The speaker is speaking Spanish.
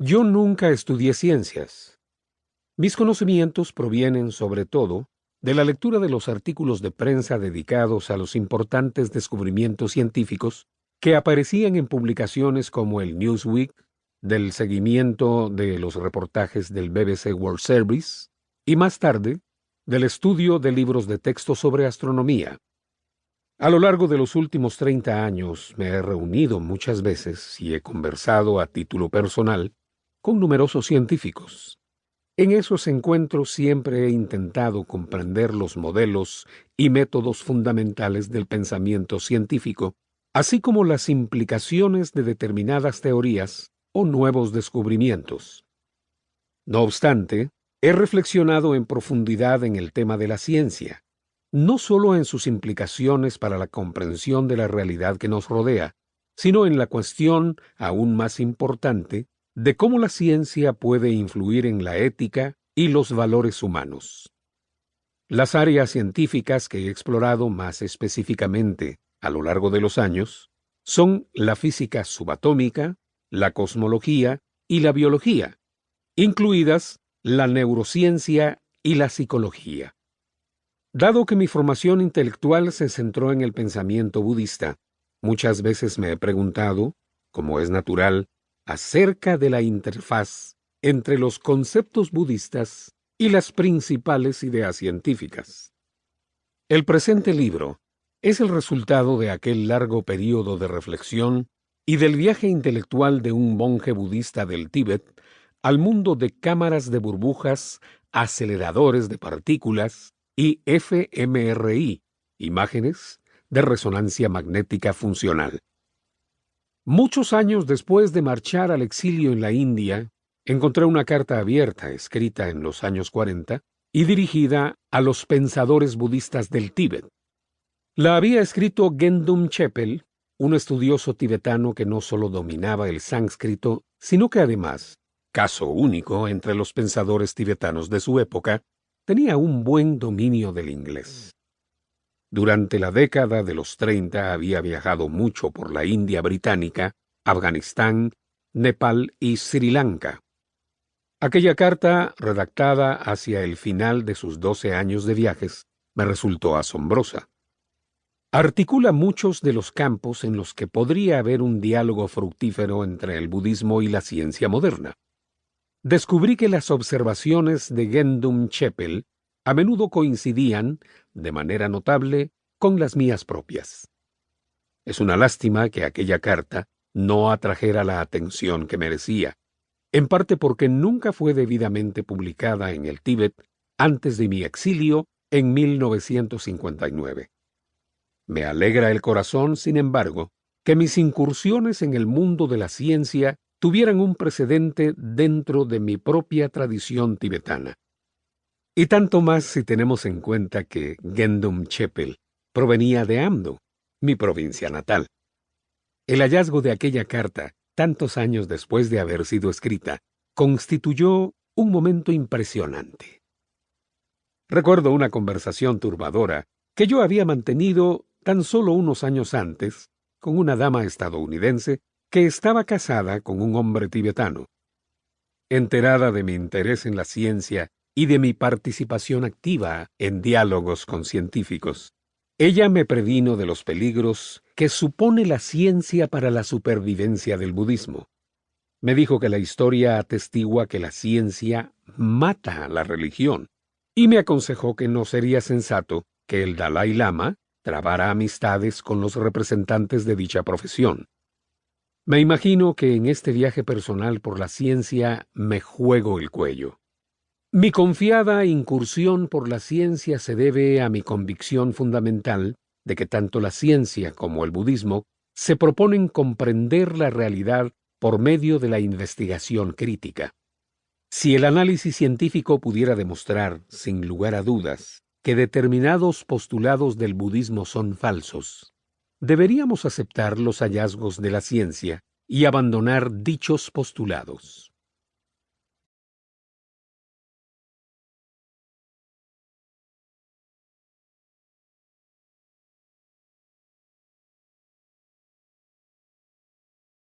Yo nunca estudié ciencias. Mis conocimientos provienen, sobre todo, de la lectura de los artículos de prensa dedicados a los importantes descubrimientos científicos que aparecían en publicaciones como el Newsweek, del seguimiento de los reportajes del BBC World Service y más tarde, del estudio de libros de texto sobre astronomía. A lo largo de los últimos 30 años me he reunido muchas veces y he conversado a título personal con numerosos científicos. En esos encuentros siempre he intentado comprender los modelos y métodos fundamentales del pensamiento científico, así como las implicaciones de determinadas teorías o nuevos descubrimientos. No obstante, he reflexionado en profundidad en el tema de la ciencia, no solo en sus implicaciones para la comprensión de la realidad que nos rodea, sino en la cuestión aún más importante de cómo la ciencia puede influir en la ética y los valores humanos. Las áreas científicas que he explorado más específicamente a lo largo de los años son la física subatómica, la cosmología y la biología, incluidas la neurociencia y la psicología. Dado que mi formación intelectual se centró en el pensamiento budista, muchas veces me he preguntado, como es natural, acerca de la interfaz entre los conceptos budistas y las principales ideas científicas. El presente libro es el resultado de aquel largo período de reflexión y del viaje intelectual de un monje budista del Tíbet al mundo de cámaras de burbujas, aceleradores de partículas y fMRI, imágenes de resonancia magnética funcional. Muchos años después de marchar al exilio en la India, encontré una carta abierta escrita en los años 40 y dirigida a los pensadores budistas del Tíbet. La había escrito Gendum Chepel, un estudioso tibetano que no solo dominaba el sánscrito, sino que además, caso único entre los pensadores tibetanos de su época, tenía un buen dominio del inglés. Durante la década de los 30 había viajado mucho por la India británica, Afganistán, Nepal y Sri Lanka. Aquella carta, redactada hacia el final de sus 12 años de viajes, me resultó asombrosa. Articula muchos de los campos en los que podría haber un diálogo fructífero entre el budismo y la ciencia moderna. Descubrí que las observaciones de Gendum Chepel a menudo coincidían, de manera notable, con las mías propias. Es una lástima que aquella carta no atrajera la atención que merecía, en parte porque nunca fue debidamente publicada en el Tíbet antes de mi exilio en 1959. Me alegra el corazón, sin embargo, que mis incursiones en el mundo de la ciencia tuvieran un precedente dentro de mi propia tradición tibetana. Y tanto más si tenemos en cuenta que Gendum Chepel provenía de Amdo, mi provincia natal. El hallazgo de aquella carta, tantos años después de haber sido escrita, constituyó un momento impresionante. Recuerdo una conversación turbadora que yo había mantenido tan solo unos años antes con una dama estadounidense que estaba casada con un hombre tibetano. Enterada de mi interés en la ciencia y de mi participación activa en diálogos con científicos, ella me previno de los peligros que supone la ciencia para la supervivencia del budismo. Me dijo que la historia atestigua que la ciencia mata a la religión, y me aconsejó que no sería sensato que el Dalai Lama trabara amistades con los representantes de dicha profesión. Me imagino que en este viaje personal por la ciencia me juego el cuello. Mi confiada incursión por la ciencia se debe a mi convicción fundamental de que tanto la ciencia como el budismo se proponen comprender la realidad por medio de la investigación crítica. Si el análisis científico pudiera demostrar, sin lugar a dudas, que determinados postulados del budismo son falsos, deberíamos aceptar los hallazgos de la ciencia y abandonar dichos postulados.